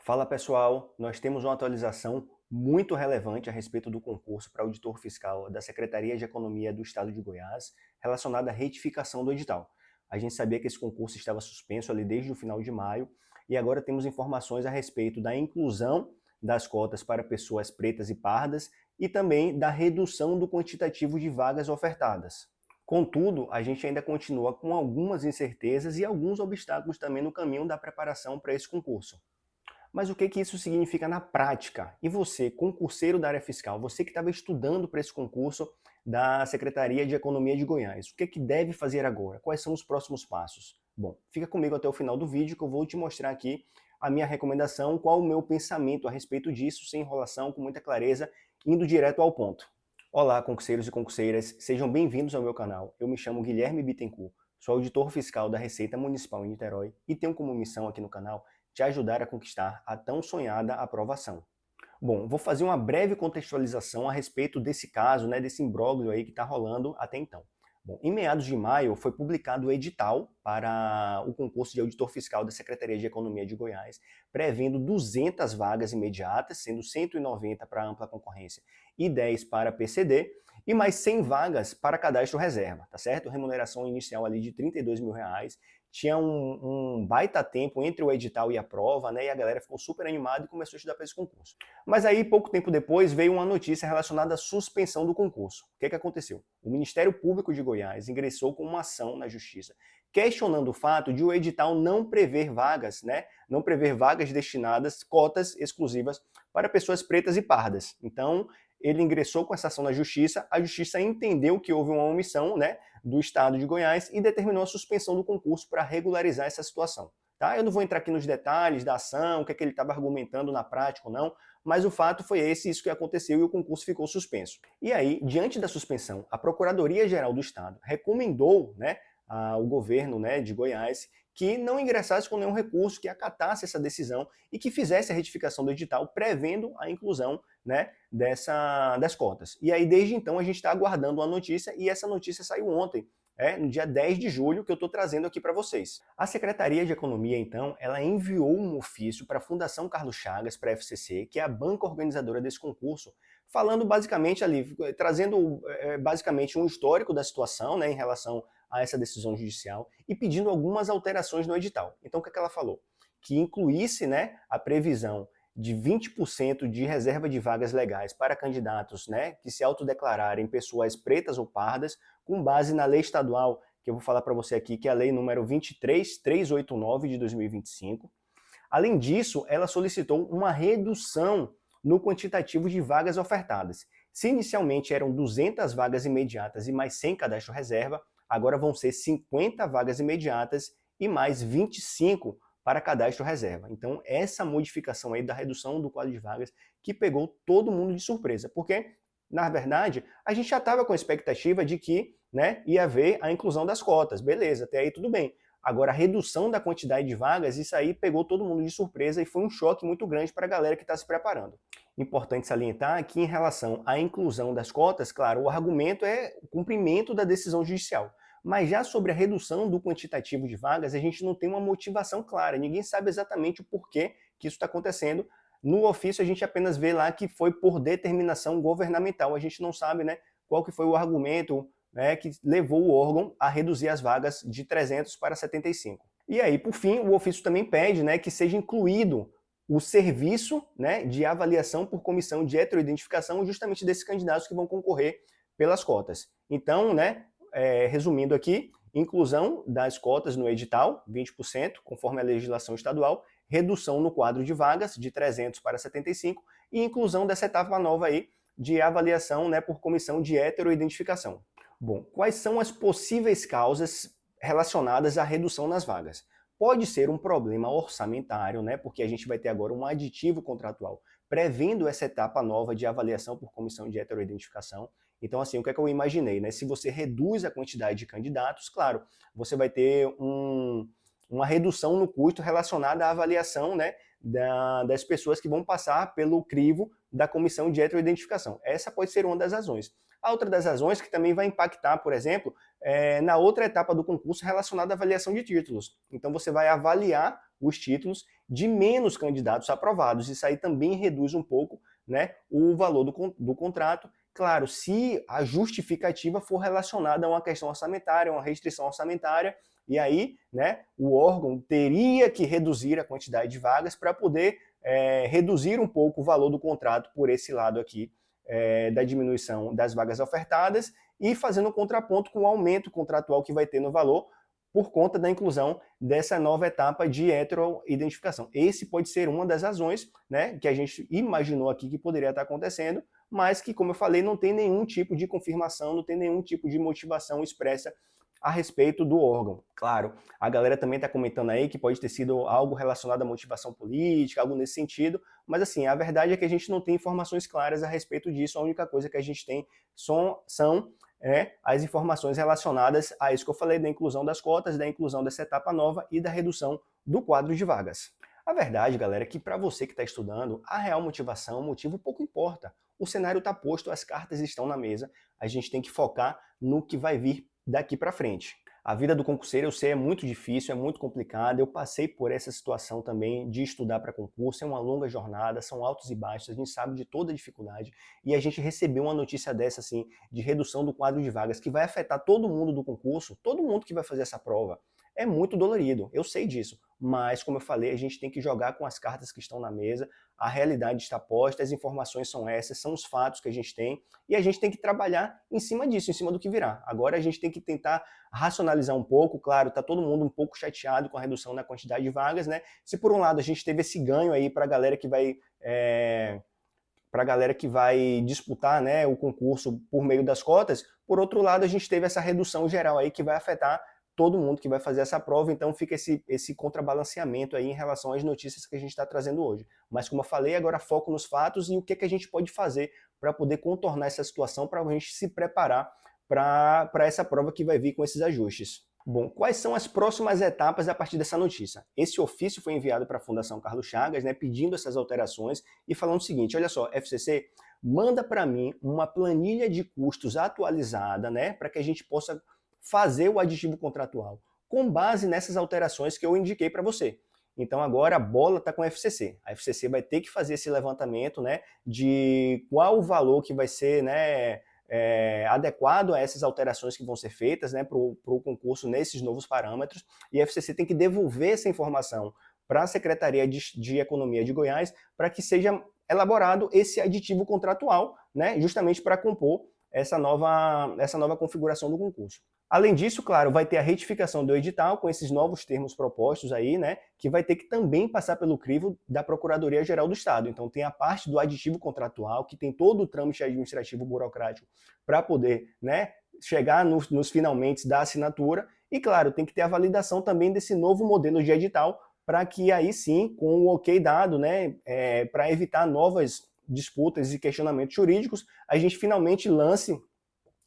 Fala pessoal, nós temos uma atualização muito relevante a respeito do concurso para auditor fiscal da Secretaria de Economia do Estado de Goiás, relacionada à retificação do edital. A gente sabia que esse concurso estava suspenso ali desde o final de maio e agora temos informações a respeito da inclusão das cotas para pessoas pretas e pardas e também da redução do quantitativo de vagas ofertadas. Contudo, a gente ainda continua com algumas incertezas e alguns obstáculos também no caminho da preparação para esse concurso. Mas o que que isso significa na prática? E você, concurseiro da área fiscal, você que estava estudando para esse concurso da Secretaria de Economia de Goiás, o que que deve fazer agora? Quais são os próximos passos? Bom, fica comigo até o final do vídeo que eu vou te mostrar aqui a minha recomendação, qual o meu pensamento a respeito disso, sem enrolação, com muita clareza, indo direto ao ponto. Olá, concurseiros e concurseiras, sejam bem-vindos ao meu canal. Eu me chamo Guilherme Bittencourt, sou auditor fiscal da Receita Municipal em Niterói e tenho como missão aqui no canal te ajudar a conquistar a tão sonhada aprovação. Bom, vou fazer uma breve contextualização a respeito desse caso, desse imbróglio aí que está rolando até então. Bom, em meados de maio foi publicado o edital para o concurso de auditor fiscal da Secretaria de Economia de Goiás, prevendo 200 vagas imediatas, sendo 190 para ampla concorrência e 10 para PCD, e mais 100 vagas para cadastro reserva, tá certo? Remuneração inicial ali de R$ 32 mil, tinha um baita tempo entre o edital e a prova, e a galera ficou super animada e começou a estudar para esse concurso. Mas aí, pouco tempo depois, veio uma notícia relacionada à suspensão do concurso. O que aconteceu? O Ministério Público de Goiás ingressou com uma ação na Justiça, questionando o fato de o edital não prever vagas, não prever vagas destinadas, cotas exclusivas para pessoas pretas e pardas. Então, ele ingressou com essa ação na Justiça, a Justiça entendeu que houve uma omissão, do Estado de Goiás e determinou a suspensão do concurso para regularizar essa situação. Tá? Eu não vou entrar aqui nos detalhes da ação, o que é que ele estava argumentando na prática ou não, mas o fato foi esse, isso que aconteceu e o concurso ficou suspenso. E aí, diante da suspensão, a Procuradoria-Geral do Estado recomendou ao governo de Goiás que não ingressasse com nenhum recurso, que acatasse essa decisão e que fizesse a retificação do edital, prevendo a inclusão das cotas. E aí, desde então, a gente está aguardando uma notícia, e essa notícia saiu ontem, no dia 10 de julho, que eu estou trazendo aqui para vocês. A Secretaria de Economia, então, ela enviou um ofício para a Fundação Carlos Chagas, para a FCC, que é a banca organizadora desse concurso, falando basicamente ali, trazendo basicamente um histórico da situação, em relação a essa decisão judicial e pedindo algumas alterações no edital. Então, o que ela falou? Que incluísse a previsão de 20% de reserva de vagas legais para candidatos que se autodeclararem pessoas pretas ou pardas, com base na lei estadual, que eu vou falar para você aqui, que é a lei número 23389 de 2025. Além disso, ela solicitou uma redução no quantitativo de vagas ofertadas. Se inicialmente eram 200 vagas imediatas e mais 100 cadastro reserva, agora vão ser 50 vagas imediatas e mais 25 para cadastro reserva. Então, essa modificação aí da redução do quadro de vagas que pegou todo mundo de surpresa, porque, na verdade, a gente já estava com a expectativa de que ia haver a inclusão das cotas, beleza, até aí tudo bem. Agora, a redução da quantidade de vagas, isso aí pegou todo mundo de surpresa e foi um choque muito grande para a galera que está se preparando. Importante salientar que, em relação à inclusão das cotas, claro, o argumento é o cumprimento da decisão judicial. Mas já sobre a redução do quantitativo de vagas, a gente não tem uma motivação clara, ninguém sabe exatamente o porquê que isso está acontecendo. No ofício, a gente apenas vê lá que foi por determinação governamental, a gente não sabe qual que foi o argumento que levou o órgão a reduzir as vagas de 300 para 75. E aí, por fim, o ofício também pede que seja incluído o serviço de avaliação por comissão de heteroidentificação justamente desses candidatos que vão concorrer pelas cotas. Então, resumindo aqui, inclusão das cotas no edital, 20%, conforme a legislação estadual, redução no quadro de vagas, de 300 para 75, e inclusão dessa etapa nova aí de avaliação por comissão de heteroidentificação. Bom, quais são as possíveis causas relacionadas à redução nas vagas? Pode ser um problema orçamentário, porque a gente vai ter agora um aditivo contratual prevendo essa etapa nova de avaliação por comissão de heteroidentificação. Então, assim, o que é que eu imaginei? Se você reduz a quantidade de candidatos, claro, você vai ter uma redução no custo relacionada à avaliação das pessoas que vão passar pelo crivo da comissão de heteroidentificação. Essa pode ser uma das razões. A outra das razões que também vai impactar, por exemplo, na outra etapa do concurso relacionada à avaliação de títulos. Então você vai avaliar os títulos de menos candidatos aprovados. Isso aí também reduz um pouco, né, o valor do contrato. Claro, se a justificativa for relacionada a uma questão orçamentária, uma restrição orçamentária, e aí, né, o órgão teria que reduzir a quantidade de vagas para poder reduzir um pouco o valor do contrato por esse lado aqui, da diminuição das vagas ofertadas e fazendo um contraponto com o aumento contratual que vai ter no valor por conta da inclusão dessa nova etapa de heteroidentificação. Esse pode ser uma das razões, né, que a gente imaginou aqui que poderia estar acontecendo, mas que, como eu falei, não tem nenhum tipo de confirmação, não tem nenhum tipo de motivação expressa a respeito do órgão. Claro, a galera também está comentando aí que pode ter sido algo relacionado à motivação política, algo nesse sentido, mas assim, a verdade é que a gente não tem informações claras a respeito disso, a única coisa que a gente tem são as informações relacionadas a isso que eu falei, da inclusão das cotas, da inclusão dessa etapa nova e da redução do quadro de vagas. A verdade, galera, é que para você que está estudando, a real motivação, o motivo pouco importa. O cenário está posto, as cartas estão na mesa, a gente tem que focar no que vai vir daqui para frente. A vida do concurseiro, eu sei, é muito difícil, é muito complicada. Eu passei por essa situação também de estudar para concurso, é uma longa jornada, são altos e baixos, a gente sabe de toda a dificuldade. E a gente recebeu uma notícia dessa, assim, de redução do quadro de vagas, que vai afetar todo mundo do concurso, todo mundo que vai fazer essa prova. É muito dolorido, eu sei disso. Mas, como eu falei, a gente tem que jogar com as cartas que estão na mesa, a realidade está posta, as informações são essas, são os fatos que a gente tem, e a gente tem que trabalhar em cima disso, em cima do que virá. Agora a gente tem que tentar racionalizar um pouco, claro, está todo mundo um pouco chateado com a redução na quantidade de vagas, né? Se por um lado a gente teve esse ganho aí para a galera que vai disputar, né, o concurso por meio das cotas, por outro lado a gente teve essa redução geral aí que vai afetar todo mundo que vai fazer essa prova, então fica esse contrabalanceamento aí em relação às notícias que a gente está trazendo hoje. Mas como eu falei, agora foco nos fatos e o que a gente pode fazer para poder contornar essa situação, para a gente se preparar para essa prova que vai vir com esses ajustes. Bom, quais são as próximas etapas a partir dessa notícia? Esse ofício foi enviado para a Fundação Carlos Chagas, né, pedindo essas alterações e falando o seguinte, olha só, FCC, manda para mim uma planilha de custos atualizada, né, para que a gente possa fazer o aditivo contratual com base nessas alterações que eu indiquei para você. Então agora a bola está com a FCC. A FCC vai ter que fazer esse levantamento, né, de qual o valor que vai ser, né, adequado a essas alterações que vão ser feitas, né, para o concurso nesses novos parâmetros, e a FCC tem que devolver essa informação para a Secretaria de Economia de Goiás para que seja elaborado esse aditivo contratual, né, justamente para compor essa nova configuração do concurso. Além disso, claro, vai ter a retificação do edital com esses novos termos propostos aí, né, que vai ter que também passar pelo crivo da Procuradoria-Geral do Estado. Então tem a parte do aditivo contratual, que tem todo o trâmite administrativo burocrático para poder, né, chegar nos finalmente da assinatura. E, claro, tem que ter a validação também desse novo modelo de edital para que aí sim, com o ok dado, né, para evitar novas disputas e questionamentos jurídicos, a gente finalmente lance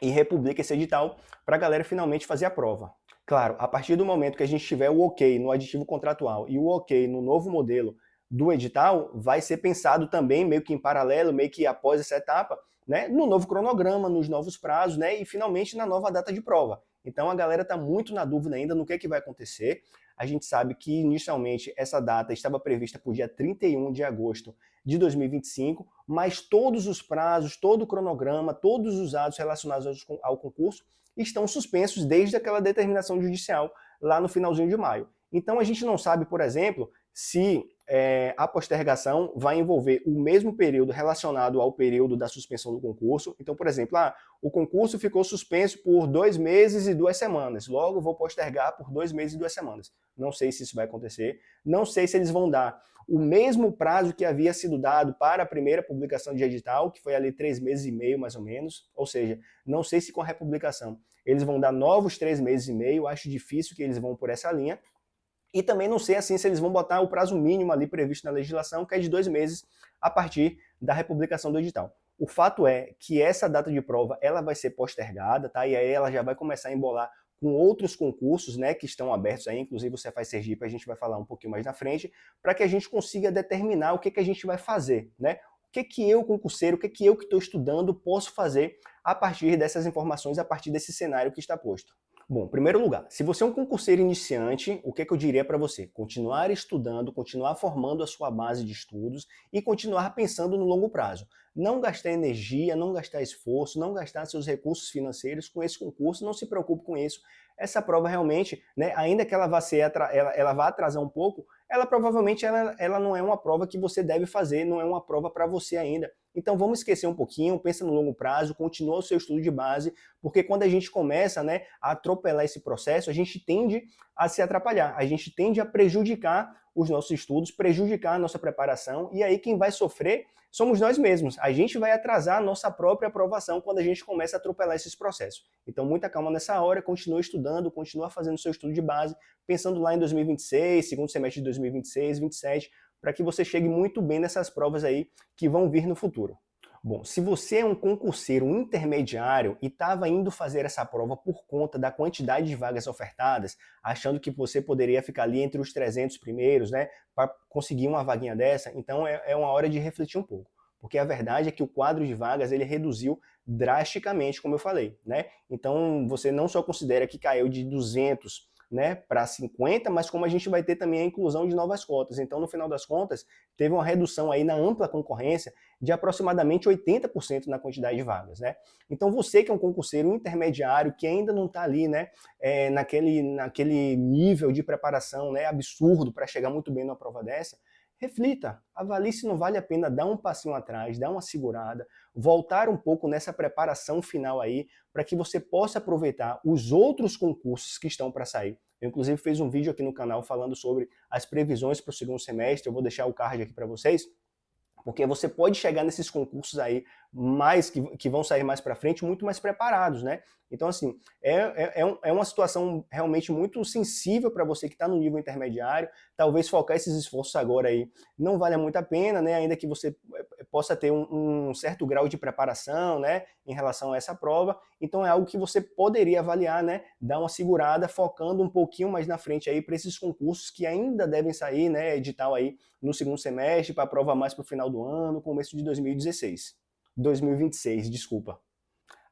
e republica esse edital para a galera finalmente fazer a prova. Claro, a partir do momento que a gente tiver o ok no aditivo contratual e o ok no novo modelo do edital, vai ser pensado também, meio que em paralelo, meio que após essa etapa, né, no novo cronograma, nos novos prazos, né, e finalmente na nova data de prova. Então a galera está muito na dúvida ainda no que vai acontecer. A gente sabe que inicialmente essa data estava prevista para o dia 31 de agosto de 2025, mas todos os prazos, todo o cronograma, todos os atos relacionados ao concurso estão suspensos desde aquela determinação judicial lá no finalzinho de maio. Então a gente não sabe, por exemplo, se a postergação vai envolver o mesmo período relacionado ao período da suspensão do concurso. Então, por exemplo, o concurso ficou suspenso por 2 meses e 2 semanas, logo vou postergar por 2 meses e 2 semanas. Não sei se isso vai acontecer, não sei se eles vão dar o mesmo prazo que havia sido dado para a primeira publicação de edital, que foi ali 3 meses e meio mais ou menos, ou seja, não sei se com a republicação eles vão dar novos 3 meses e meio, acho difícil que eles vão por essa linha. E também não sei assim se eles vão botar o prazo mínimo ali previsto na legislação, que é de 2 meses a partir da republicação do edital. O fato é que essa data de prova ela vai ser postergada, tá? E aí ela já vai começar a embolar com outros concursos, né, que estão abertos aí, inclusive o Cefaz Sergipe, a gente vai falar um pouquinho mais na frente, para que a gente consiga determinar o que a gente vai fazer, né? O que eu, concurseiro, o que eu que estou estudando posso fazer a partir dessas informações, a partir desse cenário que está posto. Bom, em primeiro lugar, se você é um concurseiro iniciante, o que é que eu diria para você? Continuar estudando, continuar formando a sua base de estudos e continuar pensando no longo prazo. Não gastar energia, não gastar esforço, não gastar seus recursos financeiros com esse concurso, não se preocupe com isso. Essa prova realmente, né, ainda que ela vá, ela vá atrasar um pouco, ela provavelmente ela não é uma prova que você deve fazer, não é uma prova para você ainda. Então vamos esquecer um pouquinho, pensa no longo prazo, continua o seu estudo de base, porque quando a gente começa, né, a atropelar esse processo, a gente tende a se atrapalhar, a gente tende a prejudicar os nossos estudos, prejudicar a nossa preparação, e aí quem vai sofrer somos nós mesmos. A gente vai atrasar a nossa própria aprovação quando a gente começa a atropelar esses processos. Então muita calma nessa hora, continua estudando, continua fazendo seu estudo de base, pensando lá em 2026, segundo semestre de 2026, 2027, para que você chegue muito bem nessas provas aí que vão vir no futuro. Bom, se você é um concurseiro intermediário e estava indo fazer essa prova por conta da quantidade de vagas ofertadas, achando que você poderia ficar ali entre os 300 primeiros, né, para conseguir uma vaguinha dessa, então é uma hora de refletir um pouco. Porque a verdade é que o quadro de vagas ele reduziu drasticamente, como eu falei, né? Então você não só considera que caiu de 200, né, para 50, mas como a gente vai ter também a inclusão de novas cotas. Então, no final das contas, teve uma redução aí na ampla concorrência de aproximadamente 80% na quantidade de vagas, né? Então, você que é um concurseiro intermediário, que ainda não está ali, né, naquele nível de preparação, né, absurdo para chegar muito bem numa prova dessa, reflita, avalie se não vale a pena dar um passinho atrás, dar uma segurada, voltar um pouco nessa preparação final aí, para que você possa aproveitar os outros concursos que estão para sair. Eu, inclusive, fiz um vídeo aqui no canal falando sobre as previsões para o segundo semestre, eu vou deixar o card aqui para vocês, porque você pode chegar nesses concursos aí mais que vão sair mais para frente muito mais preparados, né? Então, assim, é uma situação realmente muito sensível para você que está no nível intermediário. Talvez focar esses esforços agora aí não valha muito a pena, né? Ainda que você possa ter um certo grau de preparação, né? Em relação a essa prova. Então, é algo que você poderia avaliar, né? Dar uma segurada, focando um pouquinho mais na frente aí para esses concursos que ainda devem sair, né? Edital aí no segundo semestre, para a prova mais para o final do ano, começo de 2026, desculpa.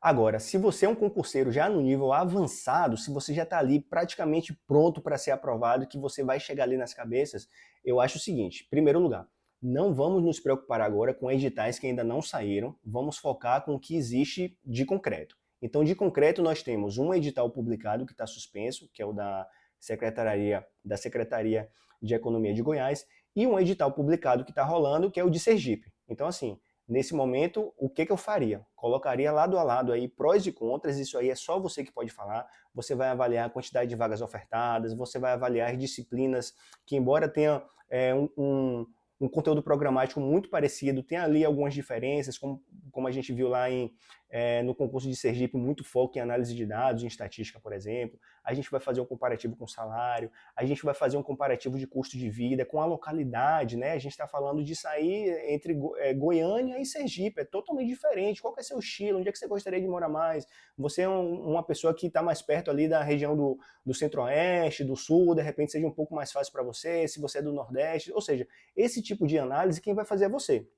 Agora, se você é um concurseiro já no nível avançado, se você já está ali praticamente pronto para ser aprovado, que você vai chegar ali nas cabeças, eu acho o seguinte, em primeiro lugar, não vamos nos preocupar agora com editais que ainda não saíram, vamos focar com o que existe de concreto. Então, de concreto, nós temos um edital publicado que está suspenso, que é o da Secretaria de Economia de Goiás, e um edital publicado que está rolando, que é o de Sergipe. Então, assim, nesse momento, o que eu faria? Colocaria lado a lado aí prós e contras, isso aí é só você que pode falar. Você vai avaliar a quantidade de vagas ofertadas, você vai avaliar as disciplinas que, embora tenha um conteúdo programático muito parecido, tem ali algumas diferenças, como a gente viu lá no concurso de Sergipe, muito foco em análise de dados, em estatística, por exemplo. A gente vai fazer um comparativo com salário, a gente vai fazer um comparativo de custo de vida com a localidade, né? A gente está falando de sair entre Goiânia e Sergipe, é totalmente diferente. Qual que é seu estilo? Onde é que você gostaria de morar mais? Você é uma pessoa que está mais perto ali da região do centro-oeste, do sul, de repente seja um pouco mais fácil para você, se você é do nordeste, ou seja, esse tipo de análise quem vai fazer é você.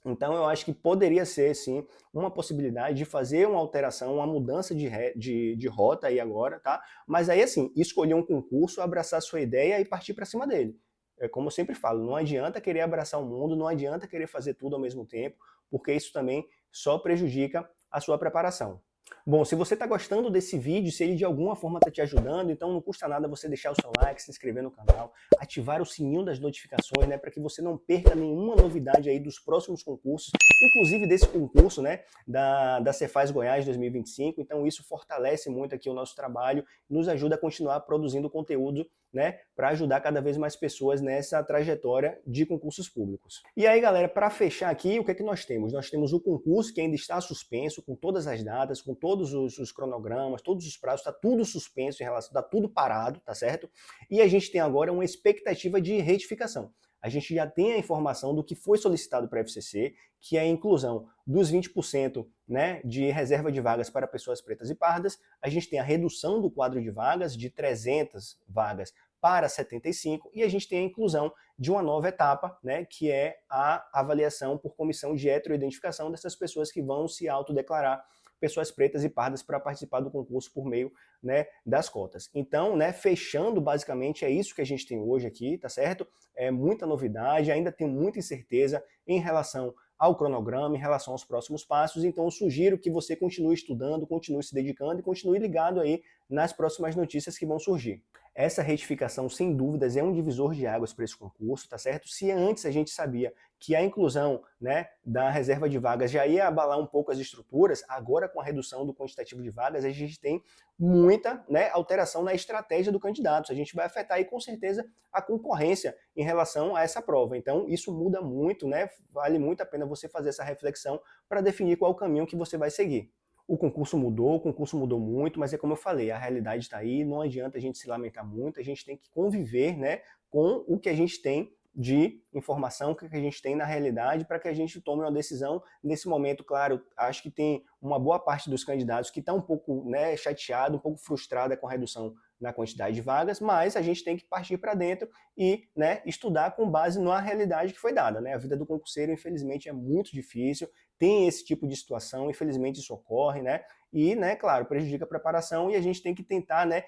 Então eu acho que poderia ser, sim, uma possibilidade de fazer uma alteração, uma mudança de rota aí agora, tá? Mas aí, assim, escolher um concurso, abraçar a sua ideia e partir para cima dele. É como eu sempre falo, não adianta querer abraçar o mundo, não adianta querer fazer tudo ao mesmo tempo, porque isso também só prejudica a sua preparação. Bom, se você está gostando desse vídeo, se ele de alguma forma está te ajudando, então não custa nada você deixar o seu like, se inscrever no canal, ativar o sininho das notificações, né, para que você não perca nenhuma novidade aí dos próximos concursos, inclusive desse concurso, né, da Cefaz Goiás 2025. Então isso fortalece muito aqui o nosso trabalho, nos ajuda a continuar produzindo conteúdo, né, para ajudar cada vez mais pessoas nessa trajetória de concursos públicos. E aí, galera, para fechar aqui, o que é que nós temos? Nós temos o concurso que ainda está suspenso, com todas as datas, com todos os cronogramas, todos os prazos, está tudo suspenso em relação, está tudo parado, tá certo? E a gente tem agora uma expectativa de retificação. A gente já tem a informação do que foi solicitado para a FCC, que é a inclusão dos 20%, né, de reserva de vagas para pessoas pretas e pardas. A gente tem a redução do quadro de vagas de 300 vagas para 75 e a gente tem a inclusão de uma nova etapa, né, que é a avaliação por comissão de heteroidentificação dessas pessoas que vão se autodeclarar pessoas pretas e pardas para participar do concurso por meio, né, das cotas. Então, né, fechando, basicamente, é isso que a gente tem hoje aqui, tá certo? É muita novidade, ainda tem muita incerteza em relação ao cronograma, em relação aos próximos passos, então eu sugiro que você continue estudando, continue se dedicando e continue ligado aí nas próximas notícias que vão surgir. Essa retificação, sem dúvidas, é um divisor de águas para esse concurso, tá certo? Se antes a gente sabia que a inclusão, né, da reserva de vagas já ia abalar um pouco as estruturas, agora com a redução do quantitativo de vagas, a gente tem muita, né, alteração na estratégia do candidato. A gente vai afetar aí com certeza a concorrência em relação a essa prova. Então isso muda muito, né? Vale muito a pena você fazer essa reflexão para definir qual é o caminho que você vai seguir. O concurso mudou muito, mas é como eu falei, a realidade está aí, não adianta a gente se lamentar muito, a gente tem que conviver, né, com o que a gente tem de informação, o que a gente tem na realidade, para que a gente tome uma decisão nesse momento. Claro, acho que tem uma boa parte dos candidatos que está um pouco, né, chateado, um pouco frustrada com a redução na quantidade de vagas, mas a gente tem que partir para dentro e, né, estudar com base na realidade que foi dada, né? A vida do concurseiro, infelizmente, é muito difícil, tem esse tipo de situação, infelizmente isso ocorre, né? E, né, claro, prejudica a preparação e a gente tem que tentar, né,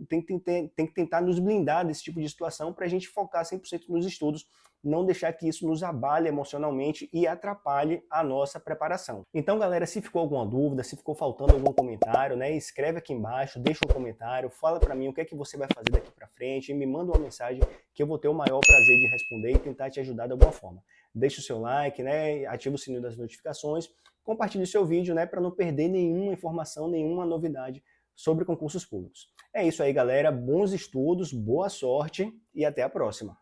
tem que tentar nos blindar desse tipo de situação para a gente focar 100% nos estudos, não deixar que isso nos abale emocionalmente e atrapalhe a nossa preparação. Então, galera, se ficou alguma dúvida, se ficou faltando algum comentário, né, escreve aqui embaixo, deixa um comentário, fala para mim o que é que você vai fazer daqui para frente, me manda uma mensagem que eu vou ter o maior prazer de responder e tentar te ajudar de alguma forma. Deixa o seu like, né, ativa o sininho das notificações, compartilhe o seu vídeo, né, para não perder nenhuma informação, nenhuma novidade sobre concursos públicos. É isso aí, galera, bons estudos, boa sorte e até a próxima.